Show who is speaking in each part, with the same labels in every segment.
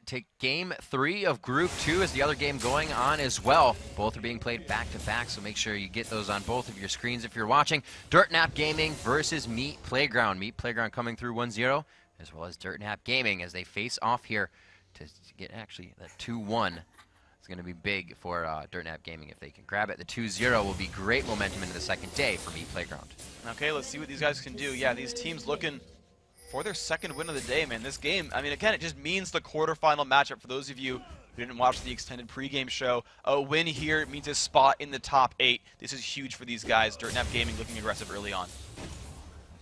Speaker 1: to game 3 of Group 2 as the other game going on as well. Both are being played back-to-back, so make sure you get those on both of your screens if you're watching. Dirtnap Gaming versus Meat Playground. Meat Playground coming through 1-0, as well as Dirtnap Gaming as they face off here to get actually that 2-1. It's going to be big for Dirtnap Gaming if they can grab it. The 2-0 will be great momentum into the second day for Meat Playground.
Speaker 2: Okay, let's see what these guys can do. Yeah, these teams looking for their second win of the day, man. This game, I mean, again, it just means the quarterfinal matchup. For those of you who didn't watch the extended pregame show, a win here means a spot in the top 8. This is huge for these guys. Dirtnap Gaming looking aggressive early on.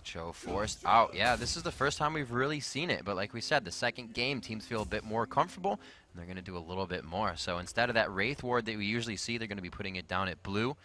Speaker 1: Cho forced out. Yeah, this is the first time we've really seen it. But like we said, the second game, teams feel a bit more comfortable, and they're going to do a little bit more. So instead of that Wraith Ward that we usually see, they're going to be putting it down at blue.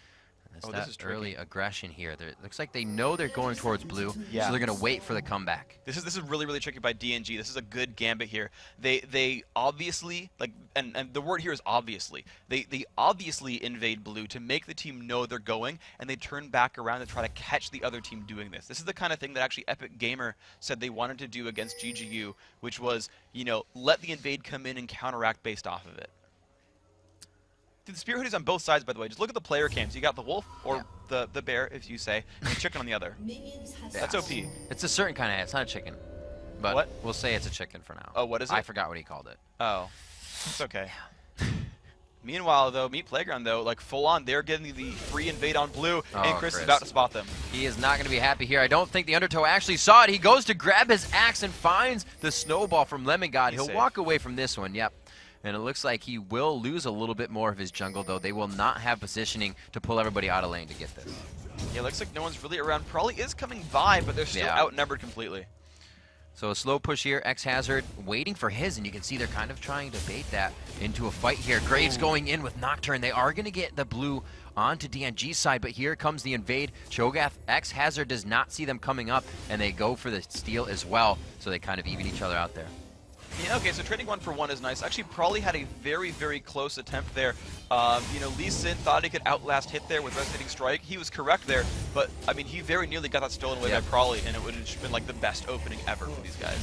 Speaker 1: This is early aggression here. It looks like they know they're going towards blue, so they're going to wait for the comeback.
Speaker 2: This is really, really tricky by DNG. This is a good gambit here. They obviously, like, and the word here is obviously, they obviously invade blue to make the team know they're going, and they turn back around to try to catch the other team doing this. This is the kind of thing that actually Epic Gamer said they wanted to do against GGU, which was, you know, let the invade come in and counteract based off of it. The Spearhood is on both sides, by the way. Just look at the player cams. You got the wolf, or the bear, if you say, and the chicken on the other. That's OP.
Speaker 1: It's a certain kind of, it's not a chicken. But we'll say it's a chicken for now.
Speaker 2: Oh, what is it?
Speaker 1: I forgot what he called it.
Speaker 2: Oh, it's okay. Meanwhile, though, Meat Playground, though, like full on, they're getting the free invade on blue, and Chris is about to spot them.
Speaker 1: He is not going to be happy here. I don't think the Undertow actually saw it. He goes to grab his axe and finds the snowball from Lemon God. He'll walk away from this one, yep. And it looks like he will lose a little bit more of his jungle, though. They will not have positioning to pull everybody out of lane to get this.
Speaker 2: Yeah, looks like no one's really around. Probably is coming by, but they're still outnumbered completely.
Speaker 1: So a slow push here. X-Hazard waiting for his, and you can see they're kind of trying to bait that into a fight here. Graves going in with Nocturne. They are going to get the blue onto DNG's side, but here comes the invade. Cho'Gath, X-Hazard does not see them coming up, and they go for the steal as well, so they kind of even each other out there.
Speaker 2: Yeah, okay, so trading 1-for-1 is nice. Actually, Prawley had a very, very close attempt there. You know, Lee Sin thought he could outlast hit there with Resonating Strike. He was correct there, but, I mean, he very nearly got that stolen away by Prawley, and it would have been, like, the best opening ever for these guys.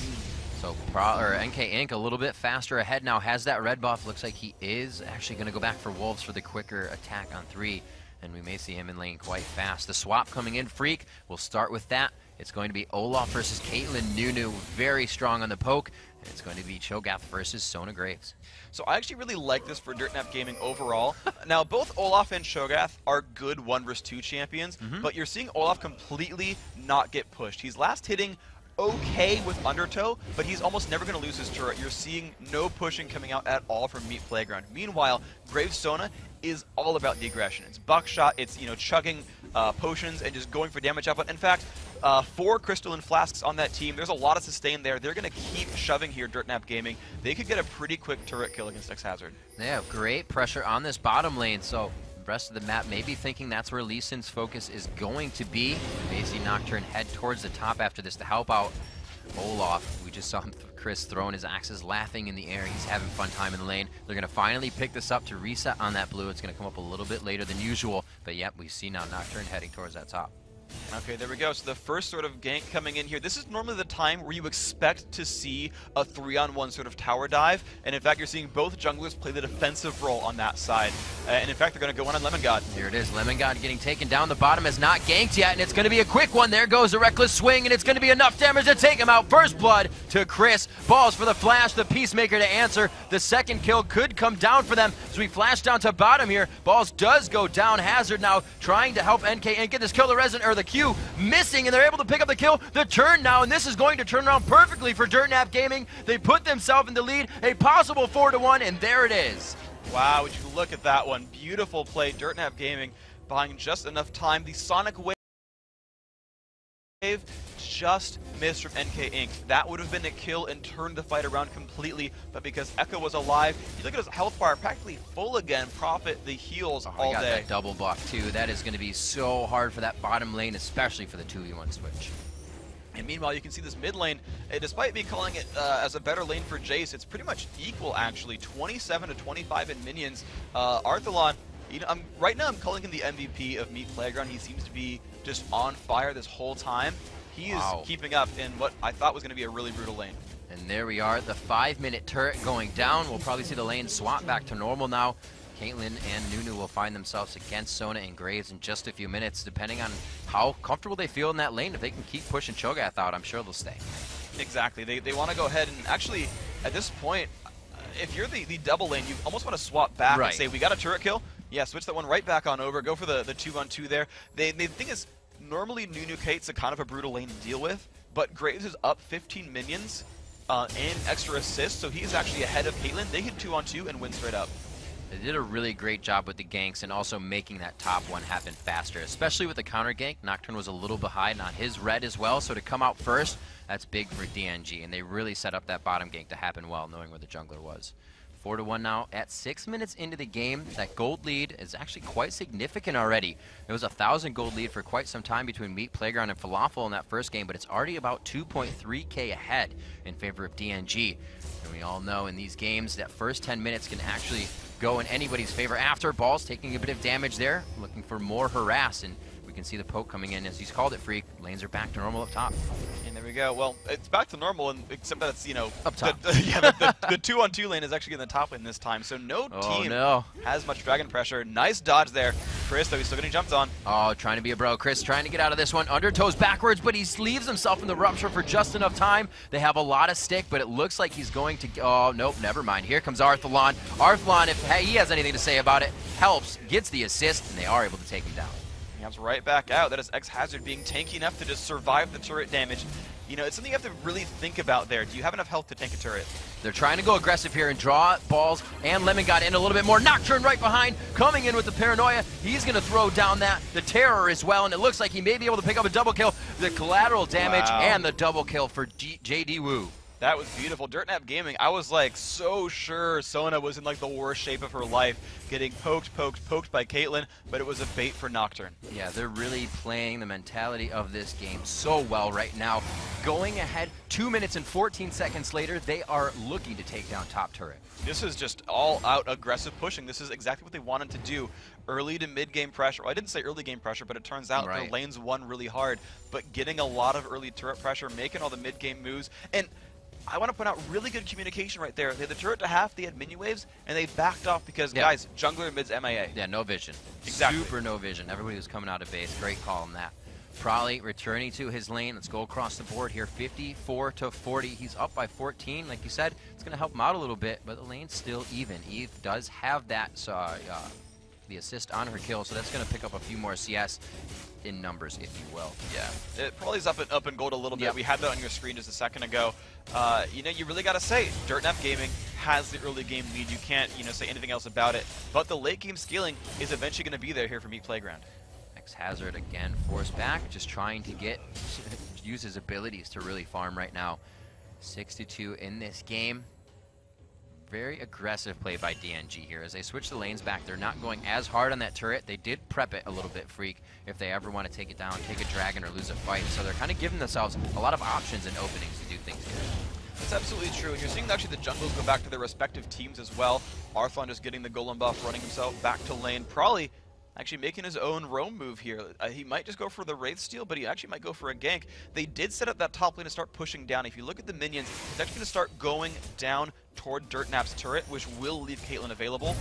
Speaker 1: So, NK Inc. a little bit faster ahead now, has that red buff. Looks like he is actually going to go back for Wolves for the quicker attack on 3, and we may see him in lane quite fast. The swap coming in, Freak. We'll start with that. It's going to be Olaf versus Caitlyn Nunu, very strong on the poke. And it's going to be Cho'Gath versus Sona Graves.
Speaker 2: So I actually really like this for Dirtnap Gaming overall. Now, both Olaf and Cho'Gath are good 1 vs 2 champions, but you're seeing Olaf completely not get pushed. He's last hitting okay with Undertow, but he's almost never going to lose his turret. You're seeing no pushing coming out at all from Meat Playground. Meanwhile, Graves Sona is all about the aggression. It's buckshot, it's, you know, chugging potions and just going for damage output. In fact, 4 crystalline flasks on that team. There's a lot of sustain there. They're going to keep shoving here, Dirtnap Gaming. They could get a pretty quick turret kill against X-Hazard.
Speaker 1: They have great pressure on this bottom lane, so the rest of the map may be thinking that's where Lee Sin's focus is going to be. We may see Nocturne head towards the top after this to help out Olaf. We just saw him, Chris, throwing his axes, laughing in the air. He's having fun time in the lane. They're going to finally pick this up to reset on that blue. It's going to come up a little bit later than usual, but yep, we see now Nocturne heading towards that top.
Speaker 2: Okay, there we go. So the first sort of gank coming in here. This is normally the time where you expect to see a 3-on-1 sort of tower dive, and in fact, you're seeing both junglers play the defensive role on that side. And in fact, they're going to go on Lemon God.
Speaker 1: Here it is. Lemon God getting taken down. The bottom is not ganked yet, and it's going to be a quick one. There goes a reckless swing, and it's going to be enough damage to take him out. First blood to Chris. Balls for the flash, the Peacemaker to answer. The second kill could come down for them as we flash down to bottom here. Balls does go down. Hazard now trying to help NK and get this kill. The Resident, or the Q, missing, and they're able to pick up the kill. The turn now, and this is going to turn around perfectly for Dirtnap Gaming. They put themselves in the lead, a possible 4-1, and there it is.
Speaker 2: Wow, would you look at that one. Beautiful play. Dirtnap Gaming buying just enough time. The Sonic Wave just missed from NK Inc. That would have been a kill and turned the fight around completely, but because Echo was alive, you look at his health bar practically full again. Profit the heals all
Speaker 1: got
Speaker 2: day.
Speaker 1: That double buff too. That is going to be so hard for that bottom lane, especially for the 2v1 switch.
Speaker 2: And meanwhile, you can see this mid lane, despite me calling it as a better lane for Jace, it's pretty much equal actually, 27 to 25 in minions. Arthalon, you know, right now I'm calling him the MVP of Meat Playground. He seems to be just on fire this whole time. He is keeping up in what I thought was going to be a really brutal lane.
Speaker 1: And there we are, the 5-minute turret going down. We'll probably see the lane swap back to normal now. Caitlyn and Nunu will find themselves against Sona and Graves in just a few minutes, depending on how comfortable they feel in that lane. If they can keep pushing Cho'Gath out, I'm sure they'll stay. Exactly.
Speaker 2: They want to go ahead and actually, at this point, if you're the double lane, you almost want to swap back and say, we got a turret kill. Yeah, switch that one right back on over. Go for the 2-on-2 there. The thing is, normally Nunu Kate's a kind of a brutal lane to deal with, but Graves is up 15 minions and extra assists, so he's actually ahead of Caitlyn. They hit 2-on-2 and win straight up.
Speaker 1: They did a really great job with the ganks and also making that top one happen faster, especially with the counter gank. Nocturne was a little behind on his red as well, so to come out first, that's big for DNG, and they really set up that bottom gank to happen well, knowing where the jungler was. 4-1 now at 6 minutes into the game. That gold lead is actually quite significant already. It was a 1,000 gold lead for quite some time between Meat, Playground, and Falafel in that first game, but it's already about 2.3k ahead in favor of DNG. And we all know in these games that first 10 minutes can actually go in anybody's favor. After, Ball's taking a bit of damage there, looking for more harass, and we can see the poke coming in as he's called it, Freak. Lanes are back to normal up top.
Speaker 2: And there we go. Well, it's back to normal, and except that it's, you know,
Speaker 1: up top.
Speaker 2: The 2-on-2 lane is actually in the top lane this time, so no team has much dragon pressure. Nice dodge there. Chris, though, he's still getting jumped on.
Speaker 1: Oh, trying to be a bro. Chris trying to get out of this one. Undertows backwards, but he leaves himself in the rupture for just enough time. They have a lot of stick, but it looks like he's going to... Oh, nope, never mind. Here comes Arthalon. Arthalon, if he has anything to say about it, helps, gets the assist, and they are able to take him down.
Speaker 2: He comes right back out. That is X-Hazard being tanky enough to just survive the turret damage. You know, it's something you have to really think about there. Do you have enough health to tank a turret?
Speaker 1: They're trying to go aggressive here and draw Balls, and Lemon got in a little bit more. Nocturne right behind, coming in with the Paranoia. He's going to throw down the Terror as well, and it looks like he may be able to pick up a double kill. The collateral damage and the double kill for JD Wu.
Speaker 2: That was beautiful. Dirtnap Gaming, I was like so sure Sona was in like the worst shape of her life, getting poked by Caitlyn, but it was a bait for Nocturne.
Speaker 1: Yeah, they're really playing the mentality of this game so well right now. Going ahead 2 minutes and 14 seconds later, they are looking to take down top turret.
Speaker 2: This is just all-out aggressive pushing. This is exactly what they wanted to do. Early to mid-game pressure. Well, I didn't say early game pressure, but it turns out the lanes won really hard. But getting a lot of early turret pressure, making all the mid-game moves, and I want to point out really good communication right there. They had the turret to half, they had minion waves, and they backed off because, guys, jungler mid's MIA.
Speaker 1: Yeah, no vision.
Speaker 2: Exactly.
Speaker 1: Super no vision. Everybody was coming out of base. Great call on that. Prolly returning to his lane. Let's go across the board here. 54-40. He's up by 14. Like you said, it's going to help him out a little bit, but the lane's still even. Eve does have that, the assist on her kill, so that's going to pick up a few more CS in numbers, if you will.
Speaker 2: Yeah, it probably is up in gold a little bit. We had that on your screen just a second ago. You know, you really got to say, Dirtnap Gaming has the early game lead. You can't, you know, say anything else about it. But the late game scaling is eventually going to be there here for Meat Playground.
Speaker 1: X-Hazard again forced back, just trying to use his abilities to really farm right now. 62 in this game. Very aggressive play by DNG here. As they switch the lanes back, they're not going as hard on that turret. They did prep it a little bit, Freak, if they ever want to take it down, take a dragon, or lose a fight. So they're kind of giving themselves a lot of options and openings to do things here.
Speaker 2: That's absolutely true, and you're seeing actually the jungles go back to their respective teams as well. Arthalon just getting the golem buff, running himself back to lane. Probably actually making his own roam move here. He might just go for the Wraith Steal, but he actually might go for a gank. They did set up that top lane to start pushing down. If you look at the minions, it's actually going to start going down toward Dirtnap's turret, which will leave Caitlyn available.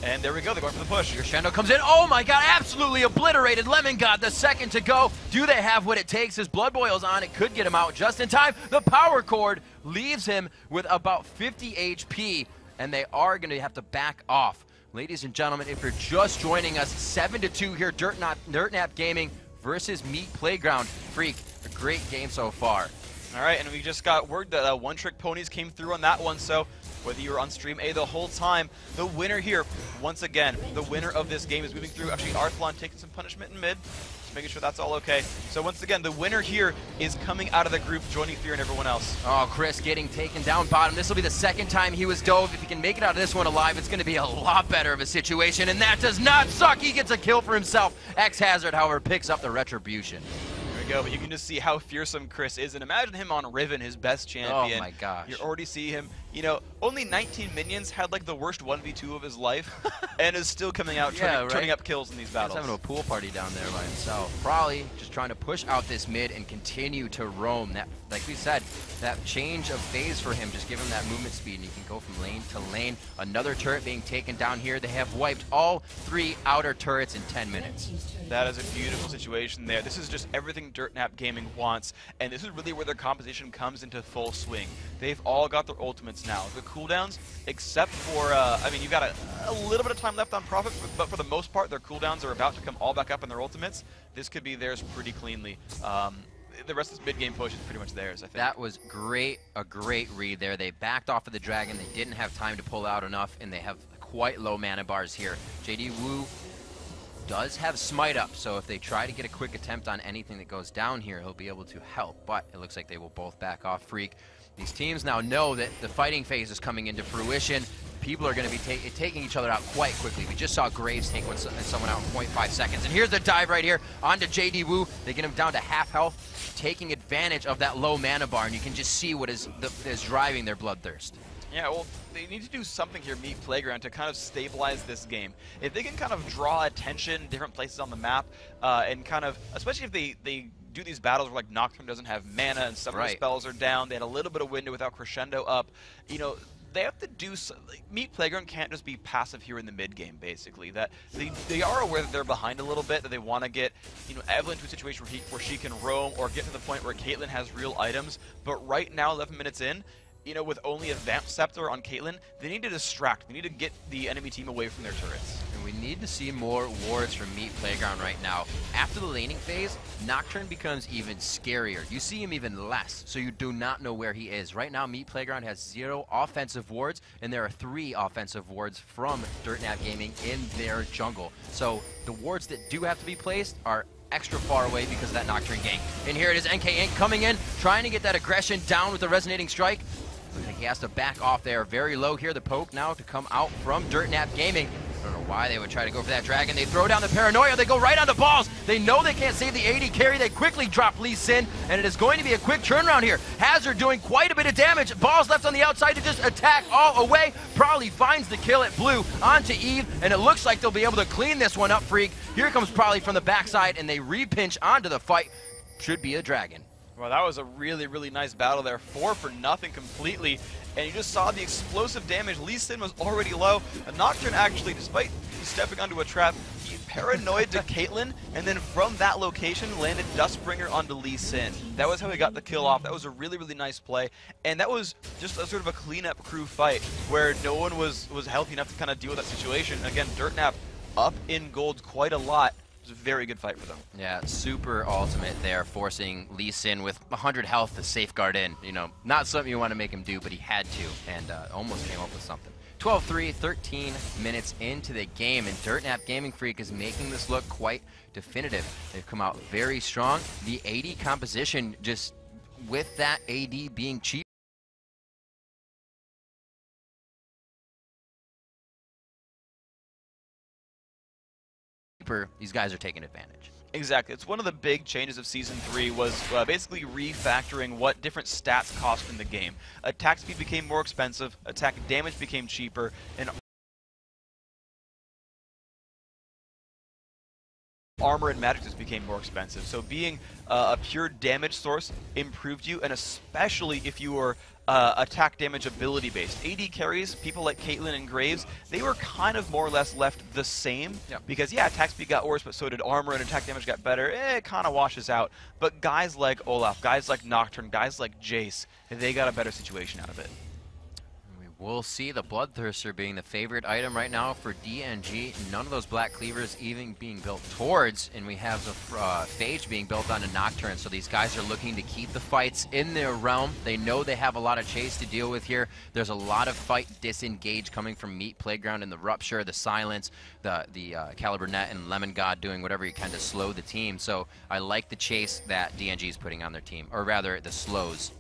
Speaker 2: And there we go, they're going for the push.
Speaker 1: Crescendo comes in. Oh my god, absolutely obliterated. Lemon God, the second to go. Do they have what it takes? His blood boils on. It could get him out just in time. The power cord leaves him with about 50 HP, and they are going to have to back off. Ladies and gentlemen, if you're just joining us, 7-2 here, Dirtnap Gaming versus Meat Playground. Freak, a great game so far.
Speaker 2: All right, and we just got word that One Trick Ponies came through on that one, so whether you were on stream A the whole time, the winner here, once again, the winner of this game is moving through. Actually, Arthalon taking some punishment in mid, just making sure that's all okay. So once again, the winner here is coming out of the group, joining Fear and everyone else.
Speaker 1: Oh, Chris getting taken down bottom. This will be the second time he was dove. If he can make it out of this one alive, it's going to be a lot better of a situation, and that does not suck. He gets a kill for himself. X-Hazard, however, picks up the retribution.
Speaker 2: There we go, but you can just see how fearsome Chris is, and imagine him on Riven, his best champion.
Speaker 1: Oh my gosh.
Speaker 2: You already see him, you know, only 19 minions, had like the worst 1v2 of his life, and is still coming out turning up kills in these battles.
Speaker 1: He's having a pool party down there by himself. Probably just trying to push out this mid and continue to roam. That, like we said, that change of phase for him, just give him that movement speed, and he can go from lane to lane. Another turret being taken down here. They have wiped all 3 outer turrets in 10 minutes.
Speaker 2: That is a beautiful situation there. This is just everything Dirtnap Gaming wants, and this is really where their composition comes into full swing. They've all got their ultimates now. The cooldowns, except for, I mean, you've got a little bit of time left on Prophet, but for the most part, their cooldowns are about to come all back up in their ultimates. This could be theirs pretty cleanly. The rest of this mid-game push is pretty much theirs, I think.
Speaker 1: That was great, a great read there. They backed off of the dragon. They didn't have time to pull out enough, and they have quite low mana bars here. JD Wu does have smite up, so if they try to get a quick attempt on anything that goes down here, he'll be able to help, but it looks like they will both back off Freak. These teams now know that the fighting phase is coming into fruition. People are going to be taking each other out quite quickly. We just saw Graves take someone out in 0.5 seconds. And here's the dive right here onto JD Wu. They get him down to half health, taking advantage of that low mana bar, and you can just see what is driving their bloodthirst.
Speaker 2: Yeah, well, they need to do something here, Meat Playground, to kind of stabilize this game. If they can kind of draw attention different places on the map, and kind of, especially if they do these battles where like Nocturne doesn't have mana and some of the spells are down, they had a little bit of window without Crescendo up, you know, they have to do Meat Playground can't just be passive here in the mid game, basically. That they are aware that they're behind a little bit, that they want to get, you know, Evelynn to a situation where she can roam or get to the point where Caitlyn has real items. But right now, 11 minutes in, you know, with only a Vamp Scepter on Caitlyn, they need to distract. They need to get the enemy team away from their turrets.
Speaker 1: And we need to see more wards from Meat Playground right now. After the laning phase, Nocturne becomes even scarier. You see him even less, so you do not know where he is. Right now, Meat Playground has 0 offensive wards, and there are 3 offensive wards from Dirtnap Gaming in their jungle. So the wards that do have to be placed are extra far away because of that Nocturne gank. And here it is, NK Inc. coming in, trying to get that aggression down with the Resonating Strike. Looks like he has to back off there. Very low here, the poke now to come out from Dirtnap Gaming. I don't know why they would try to go for that dragon. They throw down the Paranoia. They go right onto Balls. They know they can't save the AD carry. They quickly drop Lee Sin, and it is going to be a quick turnaround here. Hazard doing quite a bit of damage. Balls left on the outside to just attack all away. Probably finds the kill at Blue onto Eve, and it looks like they'll be able to clean this one up, Freak. Here comes Probably from the backside, and they repinch onto the fight. Should be a dragon.
Speaker 2: Well, that was a really, really nice battle there. 4 for nothing completely. And you just saw the explosive damage. Lee Sin was already low. And Nocturne actually, despite stepping onto a trap, he paranoid to Caitlyn, and then from that location landed Dustbringer onto Lee Sin. That was how he got the kill off. That was a really, really nice play. And that was just a sort of a cleanup crew fight where no one was healthy enough to kind of deal with that situation. Again, Dirtnap up in gold quite a lot. It was a very good fight for them.
Speaker 1: Yeah, super ultimate there, forcing Lee Sin with 100 health to safeguard in. You know, not something you want to make him do, but he had to, and almost came up with something. 12-3, 13 minutes into the game, and Dirtnap Gaming Freak is making this look quite definitive. They've come out very strong. The AD composition, just with that AD being cheap, these guys are taking advantage.
Speaker 2: Exactly. It's one of the big changes of Season 3 was basically refactoring what different stats cost in the game. Attack speed became more expensive, attack damage became cheaper, and armor and magic just became more expensive. So being a pure damage source improved you, and especially if you were attack damage ability based. AD carries, people like Caitlyn and Graves, they were kind of more or less left the same.
Speaker 1: Yep.
Speaker 2: Because yeah, attack speed got worse, but so did armor, and attack damage got better. It kind of washes out. But guys like Olaf, guys like Nocturne, guys like Jace, they got a better situation out of it.
Speaker 1: We'll see the Bloodthirster being the favorite item right now for DNG. None of those Black Cleavers even being built towards, and we have the Phage being built onto Nocturne, so these guys are looking to keep the fights in their realm. They know they have a lot of chase to deal with here. There's a lot of fight disengage coming from Meat Playground and the Rupture, the Silence, the Caliber Net, and Lemon God doing whatever you can to slow the team. So I like the chase that DNG is putting on their team, or rather the slows.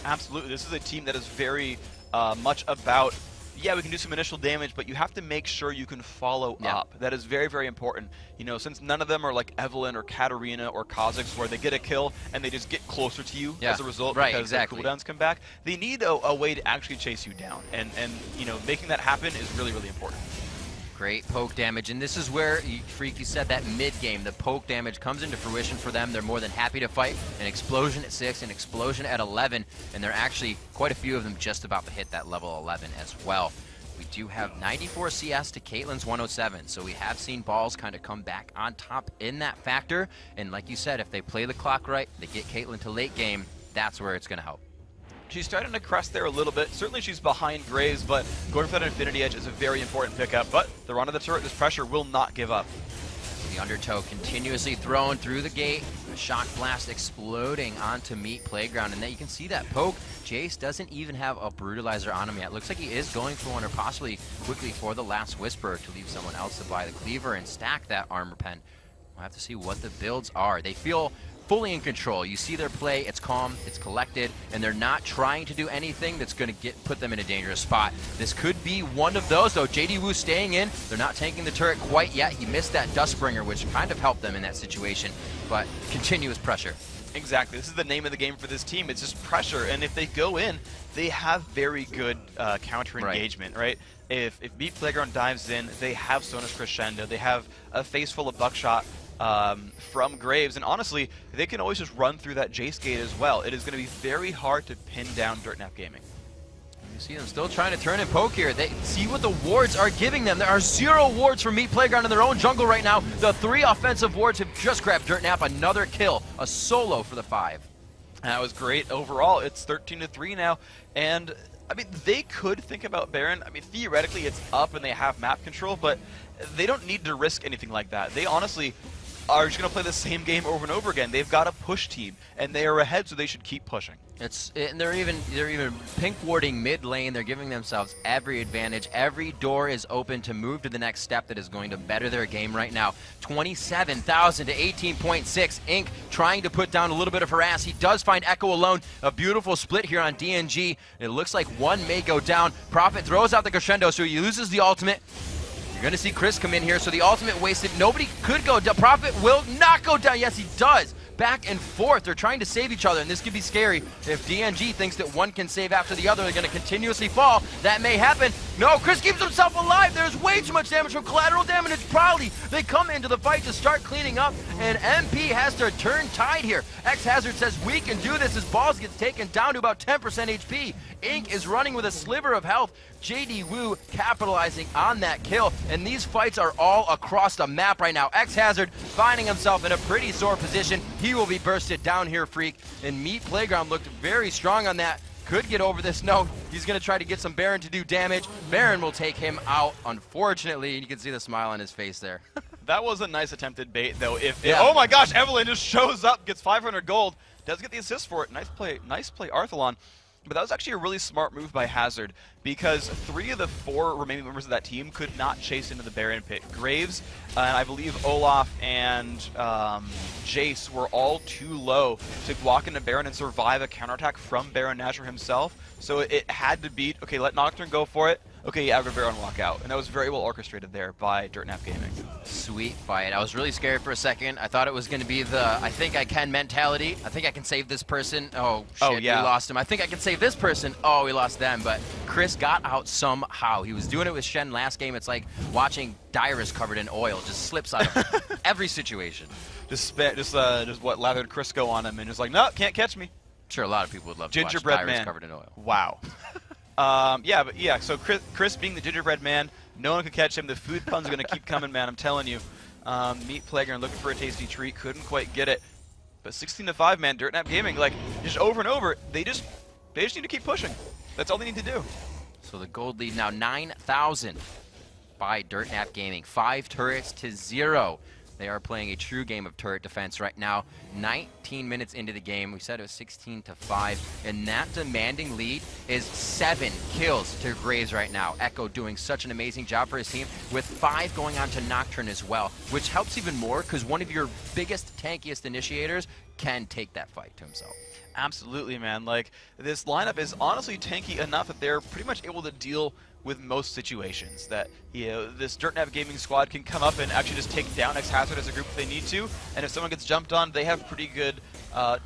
Speaker 2: Absolutely. This is a team that is very much about, yeah, we can do some initial damage, but you have to make sure you can follow up. That is very, very important. You know, since none of them are like Evelynn or Katarina or Kha'Zix, where they get a kill and they just get closer to you as a result because their cooldowns come back. They need a way to actually chase you down, and you know, making that happen is really, really important.
Speaker 1: Great poke damage, and this is where, Freak, you said that mid-game, the poke damage comes into fruition for them. They're more than happy to fight. An explosion at 6, an explosion at 11, and they're actually, quite a few of them just about to hit that level 11 as well. We do have 94 CS to Caitlyn's 107, so we have seen Balls kind of come back on top in that factor, and like you said, if they play the clock right, they get Caitlyn to late game, that's where it's going to help.
Speaker 2: She's starting to crest there a little bit. Certainly she's behind Graves, but going for that Infinity Edge is a very important pickup. But they're onto the turret. This pressure will not give up.
Speaker 1: The undertow continuously thrown through the gate. A shock blast exploding onto Meat Playground. And then you can see that poke. Jace doesn't even have a Brutalizer on him yet. Looks like he is going for one, or possibly quickly for the last Whisper to leave someone else to buy the Cleaver and stack that Armor Pen. We'll have to see what the builds are. They feel fully in control. You see their play, it's calm, it's collected, and they're not trying to do anything that's going to put them in a dangerous spot. This could be one of those, though. JD Wu staying in. They're not tanking the turret quite yet. He missed that Dustbringer, which kind of helped them in that situation, but continuous pressure.
Speaker 2: Exactly. This is the name of the game for this team. It's just pressure, and if they go in, they have very good counter engagement, right? If Meat Playground dives in, they have Sona's Crescendo, they have a face full of Buckshot from Graves, and honestly, they can always just run through that Jace gate as well. It is going to be very hard to pin down Dirtnap Gaming.
Speaker 1: You see them still trying to turn and poke here. They see what the wards are giving them. There are 0 wards from Meat Playground in their own jungle right now. The 3 offensive wards have just grabbed Dirtnap. Another kill, a solo for the 5.
Speaker 2: That was great overall. It's 13-3 now, and I mean, they could think about Baron. I mean, theoretically, it's up and they have map control, but they don't need to risk anything like that. They honestly are just going to play the same game over and over again. They've got a push team, and they are ahead, so they should keep pushing.
Speaker 1: And they're even pink warding mid lane. They're giving themselves every advantage. Every door is open to move to the next step that is going to better their game right now. 27,000 to 18.6. Ink trying to put down a little bit of harass. He does find Echo alone. A beautiful split here on DNG. It looks like one may go down. Prophet throws out the Crescendo, so he loses the ultimate. You're going to see Chris come in here, so the ultimate wasted. Nobody could go down. Prophet will not go down. Yes, he does. Back and forth. They're trying to save each other, and this could be scary. If DNG thinks that one can save after the other, they're going to continuously fall. That may happen. No, Chris keeps himself alive. There's way too much damage from collateral damage. It's Proudly. They come into the fight to start cleaning up, and MP has to turn tide here. X-Hazard says, we can do this as Balls gets taken down to about 10% HP. Ink is running with a sliver of health. JD Wu capitalizing on that kill, and these fights are all across the map right now. X-Hazard finding himself in a pretty sore position. He will be bursted down here, Freak, and Meat Playground looked very strong on that. Could get over this. No, he's going to try to get some Baron to do damage. Baron will take him out, unfortunately, and you can see the smile on his face there.
Speaker 2: That was a nice attempted bait, though. Oh my gosh, Evelynn just shows up, gets 500 gold, does get the assist for it. Nice play, Arthalon. But that was actually a really smart move by Hazard, because 3 of the 4 remaining members of that team could not chase into the Baron pit. Graves, and I believe Olaf and Jace were all too low to walk into Baron and survive a counterattack from Baron Nashor himself. So it had to beat, okay, let Nocturne go for it. Okay, yeah, have Baron walk out. And that was very well orchestrated there by Dirtnap Gaming.
Speaker 1: Sweet fight. I was really scared for a second. I thought it was going to be the I think I can mentality. I think I can save this person. Oh, shit, we lost him. I think I can save this person. Oh, we lost them. But Chris got out somehow. He was doing it with Shen last game. It's like watching Dyrus covered in oil. Just slips out of every situation.
Speaker 2: Just what, lathered Crisco on him and just like, no, can't catch me.
Speaker 1: I'm sure a lot of people would love to watch
Speaker 2: Gingerbread
Speaker 1: Dyrus
Speaker 2: man
Speaker 1: covered in oil.
Speaker 2: Wow. So Chris being the gingerbread man, no one could catch him. The food puns are going to keep coming, man, I'm telling you. Meat Playground looking for a tasty treat, couldn't quite get it. But 16-5, man, Dirtnap Gaming, like, just over and over, they just need to keep pushing. That's all they need to do.
Speaker 1: So the gold lead now 9,000 by Dirtnap Gaming. 5 turrets to 0. They are playing a true game of turret defense right now. 19 minutes into the game. We said it was 16-5. And that demanding lead is 7 kills to Graves right now. Echo doing such an amazing job for his team, with 5 going on to Nocturne as well, which helps even more because one of your biggest, tankiest initiators can take that fight to himself.
Speaker 2: Absolutely, man. Like, this lineup is honestly tanky enough that they're pretty much able to deal with most situations. That, you know, this Dirtnap Gaming squad can come up and actually just take down X-Hazard as a group if they need to, and if someone gets jumped on, they have pretty good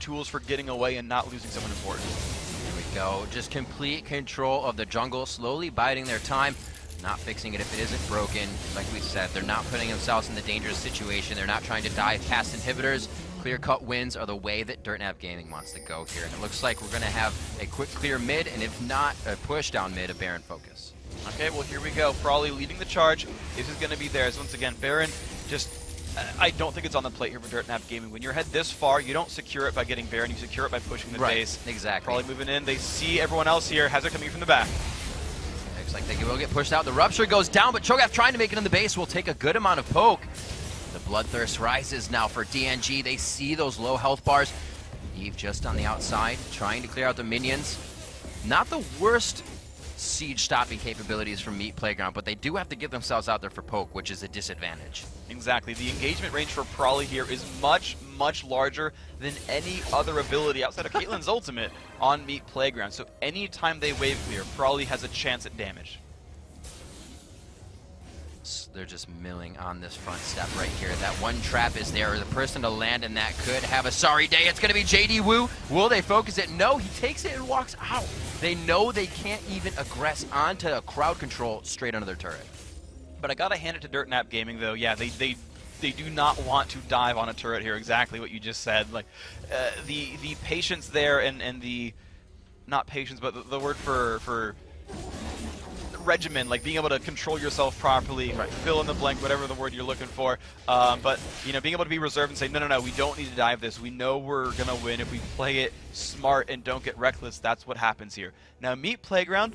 Speaker 2: tools for getting away and not losing someone important.
Speaker 1: Here we go. Just complete control of the jungle, slowly biding their time, not fixing it if it isn't broken. Like we said, they're not putting themselves in the dangerous situation. They're not trying to dive past inhibitors. Clear-cut wins are the way that Dirtnap Gaming wants to go here. And it looks like we're going to have a quick clear mid, and if not a push down mid, a Baron focus.
Speaker 2: Okay, well, here we go. Frawley leading the charge. This is going to be theirs. Once again, Baron just... I don't think it's on the plate here for Dirtnap Gaming. When you're head this far, you don't secure it by getting Baron. You secure it by pushing the base.
Speaker 1: Exactly.
Speaker 2: Frawley moving in. They see everyone else here. Hazard coming from the back.
Speaker 1: Looks like they will get pushed out. The Rupture goes down, but Cho'Gath trying to make it in the base will take a good amount of poke. The Bloodthirst rises now for DNG. They see those low health bars. Eve just on the outside, trying to clear out the minions. Not the worst siege stopping capabilities from Meat Playground, but they do have to get themselves out there for poke, which is a disadvantage.
Speaker 2: Exactly. The engagement range for Frawley here is much, much larger than any other ability outside of Caitlyn's ultimate on Meat Playground. So anytime they wave clear, Frawley has a chance at damage.
Speaker 1: They're just milling on this front step right here. That one trap is there. The person to land in that could have a sorry day. It's going to be JD Wu. Will they focus it? No, he takes it and walks out. They know they can't even aggress onto a crowd control straight under their turret.
Speaker 2: But I got to hand it to Dirtnap Gaming, though. Yeah, they do not want to dive on a turret here. Exactly what you just said. Like the patience there and the, not patience, but the word for regimen, like being able to control yourself properly, fill in the blank, whatever the word you're looking for. But, you know, being able to be reserved and say, no, we don't need to dive this. We know we're going to win if we play it smart and don't get reckless. That's what happens here. Now, Meat Playground,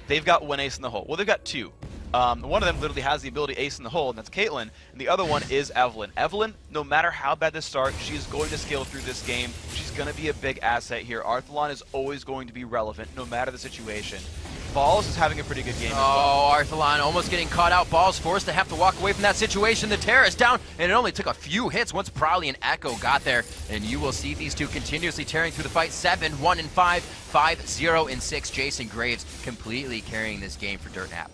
Speaker 2: they've got one ace in the hole. Well, they've got two. One of them literally has the ability ace in the hole, and that's Caitlyn, and the other one is Evelynn. Evelynn, no matter how bad this starts, she's going to scale through this game. She's going to be a big asset here. Arthalon is always going to be relevant, no matter the situation. Balls is having a pretty good game as well.
Speaker 1: Arthalon almost getting caught out. Balls forced to have to walk away from that situation. The Terra is down, and it only took a few hits once Prowley and Echo got there. And you will see these two continuously tearing through the fight. 7-1 and 5, 5-0 and 6. Jason Graves completely carrying this game for Dirtnap.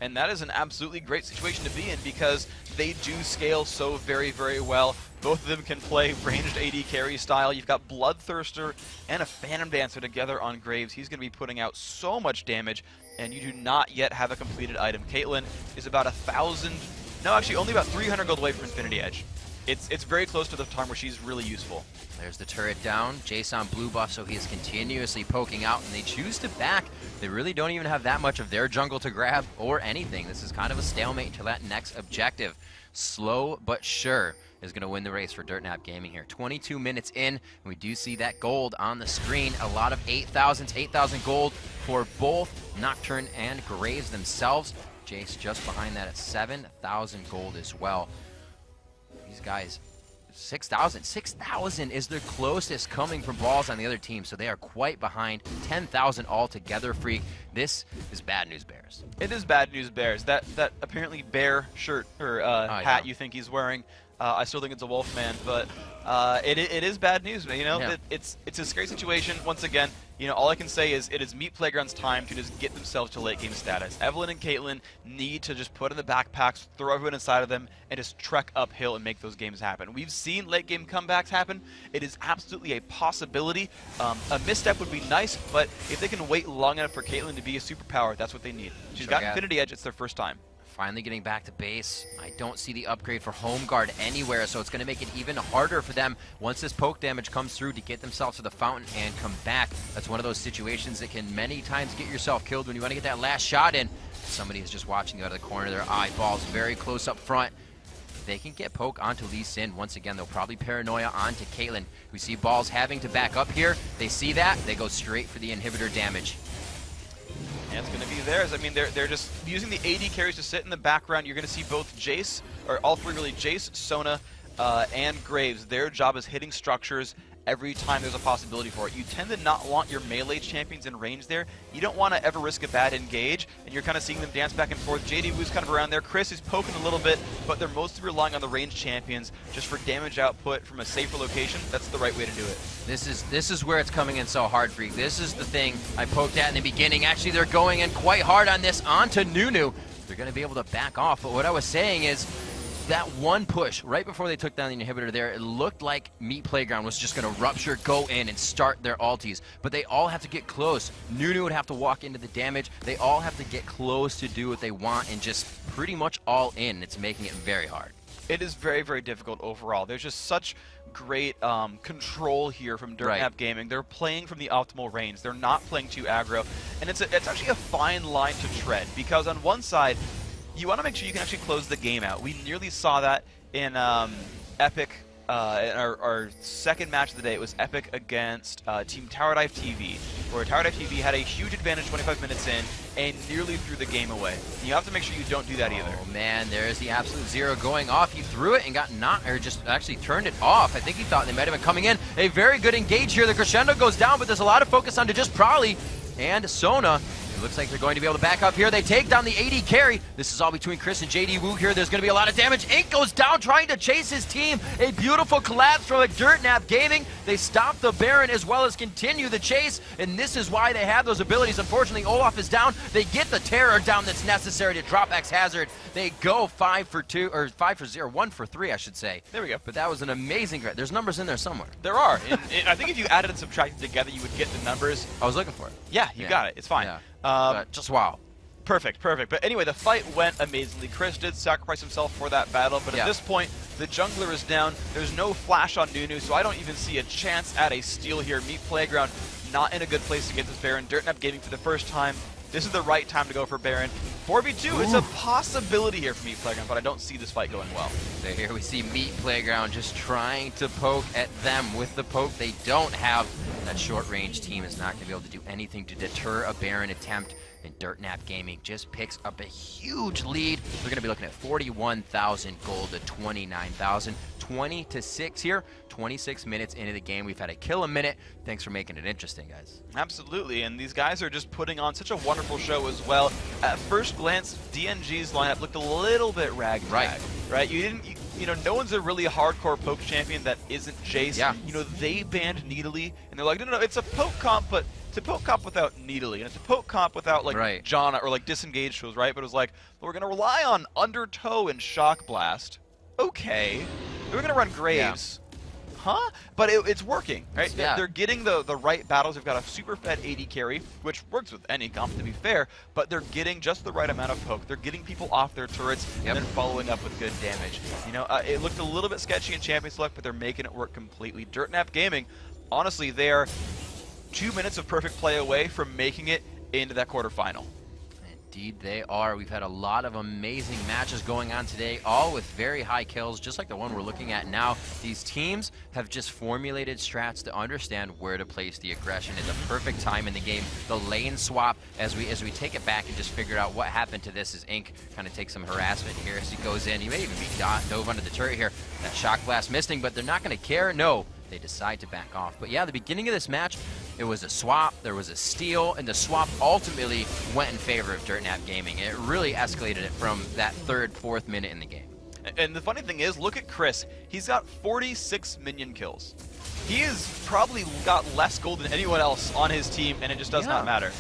Speaker 2: And that is an absolutely great situation to be in because they do scale so very, very well. Both of them can play ranged AD carry style. You've got Bloodthirster and a Phantom Dancer together on Graves. He's going to be putting out so much damage, and you do not yet have a completed item. Caitlyn is about 1,000, no, actually only about 300 gold away from Infinity Edge. It's very close to the time where she's really useful.
Speaker 1: There's the turret down. Jace on blue buff, so he is continuously poking out, and they choose to back. They really don't even have that much of their jungle to grab or anything. This is kind of a stalemate until that next objective. Slow but sure is going to win the race for Dirtnap Gaming here. 22 minutes in, and we do see that gold on the screen. A lot of 8,000 to 8,000 gold for both Nocturne and Graves themselves. Jace just behind that at 7,000 gold as well. These guys, 6,000. 6,000 is their closest coming from Balls on the other team, so they are quite behind. 10,000 altogether, Freak. This is bad news Bears.
Speaker 2: It is bad news Bears. That apparently bear shirt or hat you think he's wearing, I still think it's a Wolfman, but it is bad news. You know, yeah. It's a scary situation. Once again, you know, all I can say is it is Meat Playground's time to just get themselves to late game status. Evelynn and Caitlyn need to just put in the backpacks, throw everyone inside of them, and just trek uphill and make those games happen. We've seen late game comebacks happen. It is absolutely a possibility. A misstep would be nice, but if they can wait long enough for Caitlyn to be a superpower, that's what they need. She's got Infinity Edge. It's their first time.
Speaker 1: Finally getting back to base. I don't see the upgrade for Home Guard anywhere, so it's going to make it even harder for them once this poke damage comes through to get themselves to the fountain and come back. That's one of those situations that can many times get yourself killed when you want to get that last shot in. Somebody is just watching you out of the corner of their eyeballs, very close up front. They can get poke onto Lee Sin. Once again, they'll probably paranoia onto Caitlyn. We see Balls having to back up here. They see that. They go straight for the inhibitor damage.
Speaker 2: And it's going to be theirs. I mean, they're just using the AD carries to sit in the background. You're going to see both Jace, or all three really, Jace, Sona, and Graves. Their job is hitting structures every time there's a possibility for it. You tend to not want your melee champions in range there. You don't want to ever risk a bad engage, and you're kind of seeing them dance back and forth. JD Wu's kind of around there. Chris is poking a little bit, but they're mostly relying on the ranged champions just for damage output from a safer location. That's the right way to do it.
Speaker 1: This is where it's coming in so hard, Freak. This is the thing I poked at in the beginning. Actually, they're going in quite hard on this onto Nunu. They're going to be able to back off, but what I was saying is that one push right before they took down the inhibitor there, it looked like Meat Playground was just going to rupture, go in, and start their ultis. But they all have to get close. Nunu would have to walk into the damage. They all have to get close to do what they want and just pretty much all in. It's making it very hard.
Speaker 2: It is very, very difficult overall. There's just such great control here from Dirtnap Gaming. They're playing from the optimal range. They're not playing too aggro. And it's actually a fine line to tread, because on one side, you want to make sure you can actually close the game out. We nearly saw that in Epic, in our second match of the day. It was Epic against Team Tower Dive TV, where Tower Dive TV had a huge advantage 25 minutes in and nearly threw the game away. You have to make sure you don't do that either.
Speaker 1: Oh man, there's the absolute zero going off. He threw it and got or just actually turned it off. I think he thought they might have been coming in. A very good engage here. The crescendo goes down, but there's a lot of focus onto just Prolly and Sona. It looks like they're going to be able to back up here. They take down the AD carry. This is all between Chris and JD Wu here. There's going to be a lot of damage. Ink goes down trying to chase his team. A beautiful collapse from a Dirtnap Gaming. They stop the Baron as well as continue the chase, and this is why they have those abilities. Unfortunately, Olaf is down. They get the terror down that's necessary to drop X Hazard. They go 5 for 2, or 5 for 0, 1 for 3, I should say.
Speaker 2: There we go.
Speaker 1: But that was an amazing. There's numbers in there somewhere.
Speaker 2: There are. I think if you added and subtracted together, you would get the numbers.
Speaker 1: I was looking for it.
Speaker 2: Yeah, you got it. It's fine.
Speaker 1: Yeah. Just wow.
Speaker 2: Perfect, perfect. But anyway, the fight went amazingly. Chris did sacrifice himself for that battle, but at this point, the jungler is down. There's no flash on Nunu, so I don't even see a chance at a steal here. Meat Playground not in a good place to get this Baron. Dirtnap Gaming for the first time. This is the right time to go for Baron. 4v2, it's a possibility here for Meat Playground, but I don't see this fight going well.
Speaker 1: So here we see Meat Playground just trying to poke at them with the poke they don't have. That short-range team is not going to be able to do anything to deter a Baron attempt, and Dirtnap Gaming just picks up a huge lead. They're going to be looking at 41,000 gold to 29,000. 20-6 here. 26 minutes into the game. We've had a kill a minute. Thanks for making it interesting, guys.
Speaker 2: Absolutely, and these guys are just putting on such a wonderful show as well. At first glance, DNG's lineup looked a little bit ragtag, right? You know, no one's a really hardcore poke champion that isn't Jace.
Speaker 1: Yeah.
Speaker 2: You know, they banned Needly, and they're like, no, it's a poke comp, but it's a poke comp without Needly, and it's a poke comp without, like, Janna or, like, disengaged tools, right? But it was like, well, we're going to rely on Undertow and Shock Blast. Okay. We're going to run Graves. Huh? But it's working, right? They're getting the right battles. They've got a super fed AD carry, which works with any comp, to be fair, but they're getting just the right amount of poke. They're getting people off their turrets and then following up with good damage. You know, it looked a little bit sketchy in Champion Select, but they're making it work completely. Dirtnap Gaming, honestly, they're 2 minutes of perfect play away from making it into that quarterfinal.
Speaker 1: Indeed they are. We've had a lot of amazing matches going on today, all with very high kills, just like the one we're looking at now. These teams have just formulated strats to understand where to place the aggression at the perfect time in the game. The lane swap, as we take it back and just figure out what happened to this, as Ink kind of takes some harassment here as he goes in. He may even be dove under the turret here. That shock blast missing, but they're not going to care. No. They decide to back off. But yeah, the beginning of this match, it was a swap, there was a steal, and the swap ultimately went in favor of Dirtnap Gaming. It really escalated it from that 3rd, 4th minute in the game.
Speaker 2: And the funny thing is, look at Chris. He's got 46 minion kills. He has probably got less gold than anyone else on his team, and it just does not matter.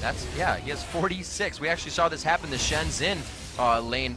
Speaker 1: He has 46. We actually saw this happen, the Shen Xin lane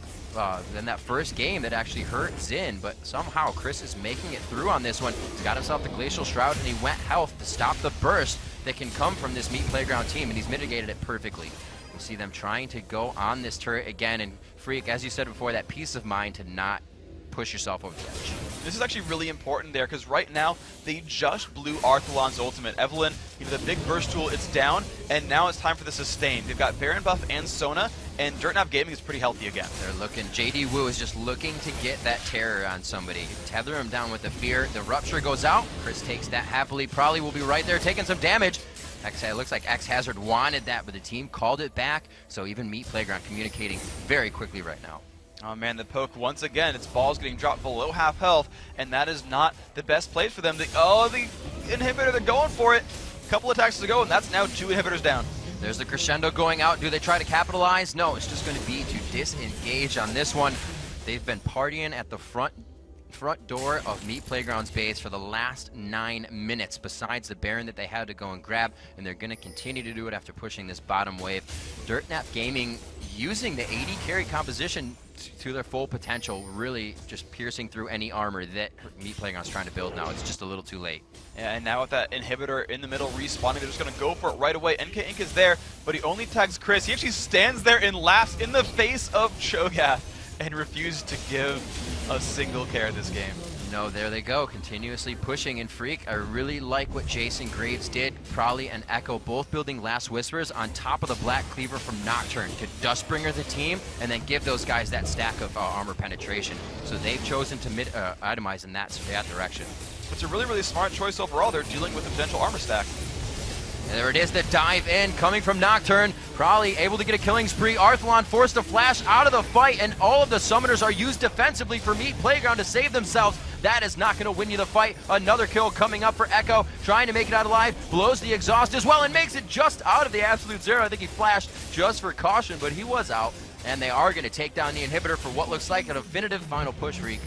Speaker 1: in that first game that actually hurt Xin, but somehow Chris is making it through on this one. He's got himself the Glacial Shroud, and he went health to stop the burst that can come from this Meat Playground team, and he's mitigated it perfectly. We'll see them trying to go on this turret again, and Freak, as you said before, that peace of mind to not push yourself over the edge.
Speaker 2: This is actually really important there, because right now, they just blew Arthalon's ultimate. Evelyn, you know, the big burst tool, it's down, and now it's time for the sustain. They've got Baron buff and Sona, and Dirtnap Gaming is pretty healthy again.
Speaker 1: They're looking, JD Wu is just looking to get that terror on somebody. Tether him down with the fear. The rupture goes out. Chris takes that happily. Probably will be right there taking some damage. It looks like X Hazard wanted that, but the team called it back. So even Meat Playground communicating very quickly right now.
Speaker 2: Oh man, the poke once again. Its ball's getting dropped below half health, and that is not the best place for them. The inhibitor, they're going for it. A couple attacks to go, and that's now 2 inhibitors down.
Speaker 1: There's the crescendo going out. Do they try to capitalize? No, it's just going to be to disengage on this one. They've been partying at the front door of Meat Playground's base for the last 9 minutes, besides the Baron that they had to go and grab, and they're going to continue to do it after pushing this bottom wave. Dirtnap Gaming using the AD carry composition to their full potential, really just piercing through any armor that Meat Playground's trying to build now. It's just a little too late.
Speaker 2: Yeah, and now with that inhibitor in the middle respawning, they're just going to go for it right away. NK Inc is there, but he only tags Chris. He actually stands there and laughs in the face of Cho'Gath and refuses to give a single care this game.
Speaker 1: No, there they go, continuously pushing. And Freak, I really like what Jason Graves did. Probably and Echo both building Last Whispers on top of the Black Cleaver from Nocturne to Dustbringer the team, and then give those guys that stack of armor penetration. So they've chosen to itemize in that direction.
Speaker 2: It's a really, really smart choice overall. They're dealing with a potential armor stack.
Speaker 1: And there it is, the dive in coming from Nocturne. Probably able to get a killing spree. Arthalon forced to flash out of the fight, and all of the summoners are used defensively for Meat Playground to save themselves. That is not going to win you the fight. Another kill coming up for Echo, trying to make it out alive. Blows the exhaust as well and makes it just out of the absolute zero. I think he flashed just for caution, but he was out. And they are going to take down the inhibitor for what looks like a definitive final push, Freak.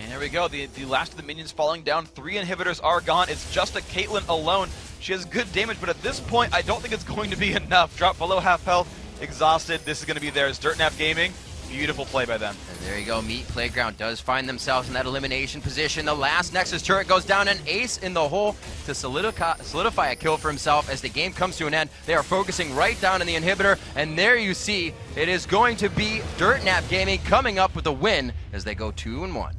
Speaker 2: And there we go, the last of the minions falling down. 3 inhibitors are gone. It's just a Caitlyn alone. She has good damage, but at this point, I don't think it's going to be enough. Drop below half health, exhausted. This is going to be theirs. Dirtnap Gaming, beautiful play by them.
Speaker 1: And there you go, Meat Playground does find themselves in that elimination position. The last Nexus turret goes down, an ace in the hole to solidify a kill for himself. As the game comes to an end, they are focusing right down on the inhibitor, and there you see, it is going to be Dirtnap Gaming coming up with a win as they go 2-1.